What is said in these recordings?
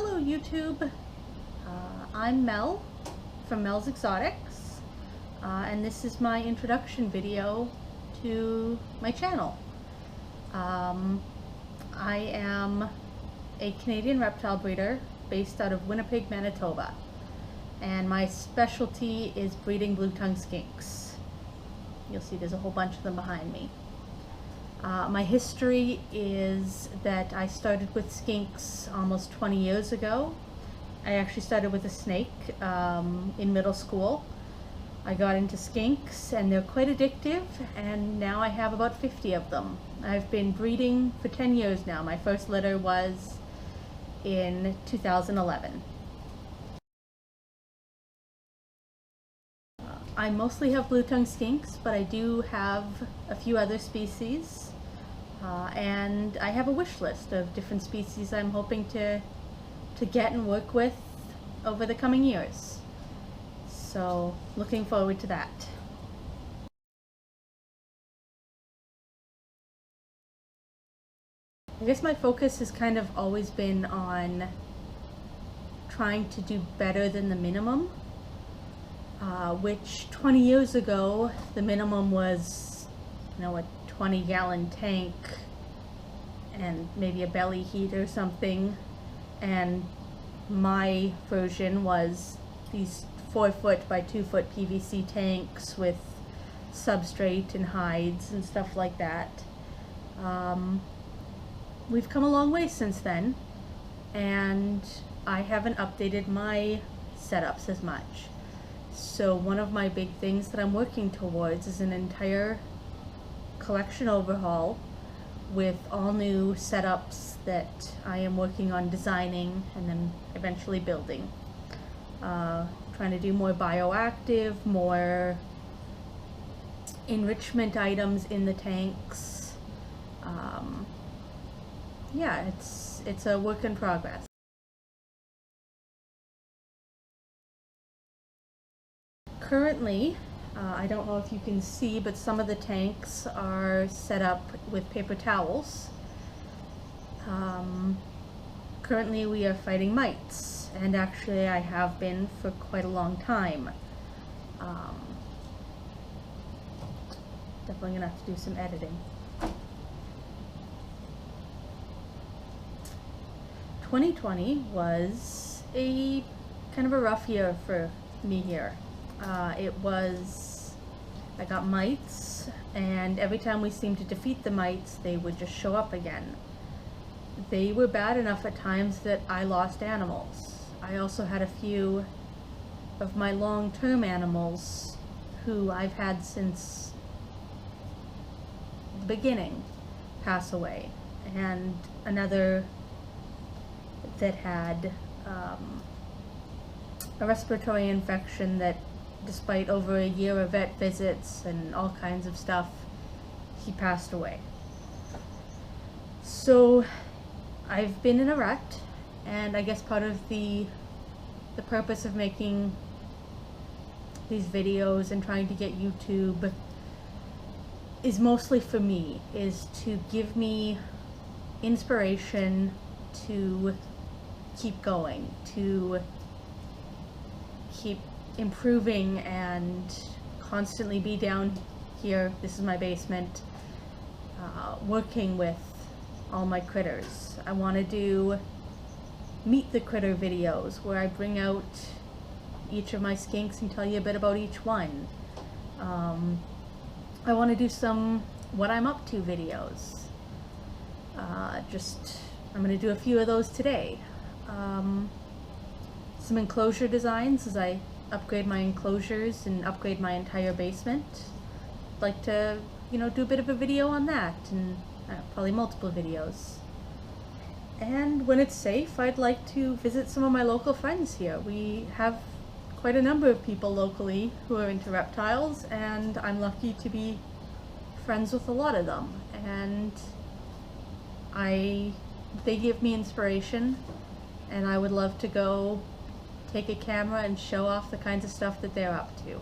Hello YouTube, I'm Mel from Mel's Exotics, and this is my introduction video to my channel. I am a Canadian reptile breeder based out of Winnipeg, Manitoba, and my specialty is breeding Blue Tongue Skinks. You'll see there's a whole bunch of them behind me. My history is that I started with skinks almost 20 years ago. I actually started with a snake in middle school. I got into skinks and they're quite addictive, and now I have about 50 of them. I've been breeding for 10 years now. My first litter was in 2011. I mostly have Blue Tongue Skinks, but I do have a few other species. And I have a wish list of different species I'm hoping to get and work with over the coming years. So looking forward to that. I guess my focus has kind of always been on trying to do better than the minimum, which 20 years ago the minimum was, a 20-gallon tank and maybe a belly heat or something, and my version was these 4-foot by 2-foot PVC tanks with substrate and hides and stuff like that. We've come a long way since then, and I haven't updated my setups as much. So one of my big things that I'm working towards is an entire collection overhaul with all new setups that I am working on designing and then eventually building. Trying to do more bioactive, more enrichment items in the tanks. Yeah, it's a work in progress. Currently, I don't know if you can see, but some of the tanks are set up with paper towels. Currently we are fighting mites, and actually I have been for quite a long time. Definitely gonna have to do some editing. 2020 was a kind of a rough year for me here. I got mites, and every time we seemed to defeat the mites, they would just show up again. They were bad enough at times that I lost animals. I also had a few of my long-term animals who I've had since the beginning pass away, and another that had a respiratory infection that, despite over a year of vet visits and all kinds of stuff, he passed away. So I've been in a rut, and I guess part of the purpose of making these videos and trying to get YouTube is mostly for me, is to give me inspiration to keep going, to keep improving and constantly be down here, this is my basement, working with all my critters. I want to do meet the critter videos where I bring out each of my skinks and tell you a bit about each one. I want to do some what I'm up to videos. I'm going to do a few of those today. Some enclosure designs as I upgrade my enclosures and upgrade my entire basement. I'd like to, do a bit of a video on that, and probably multiple videos. And when it's safe, I'd like to visit some of my local friends here. We have quite a number of people locally who are into reptiles, and I'm lucky to be friends with a lot of them. And they give me inspiration, and I would love to go take a camera and show off the kinds of stuff that they're up to.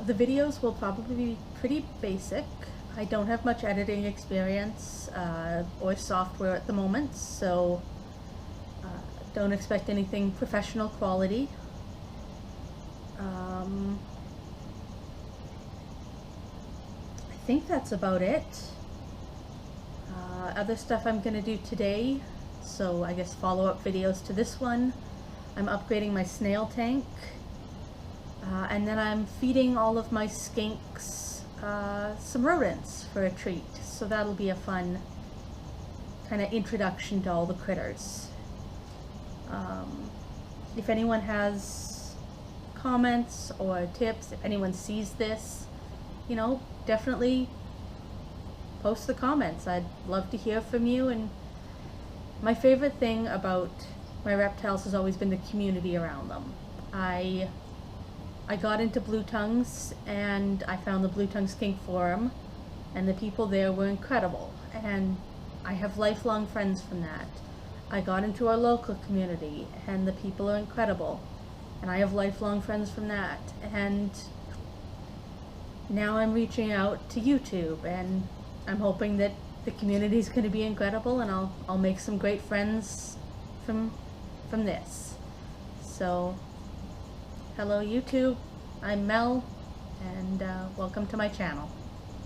The videos will probably be pretty basic. I don't have much editing experience or software at the moment, so don't expect anything professional quality. I think that's about it. Other stuff I'm going to do today, so I guess follow-up videos to this one. I'm upgrading my snail tank, and then I'm feeding all of my skinks some rodents for a treat, so that'll be a fun kind of introduction to all the critters. If anyone has comments or tips, if anyone sees this, you know, definitely post the comments. I'd love to hear from you. And my favorite thing about my reptiles has always been the community around them. I got into Blue Tongues and I found the Blue Tongue Skink forum, and the people there were incredible, and I have lifelong friends from that. I got into our local community and the people are incredible, and I have lifelong friends from that. And now I'm reaching out to YouTube, and I'm hoping that the community is going to be incredible, and I'll make some great friends from this. So, hello YouTube, I'm Mel, and welcome to my channel.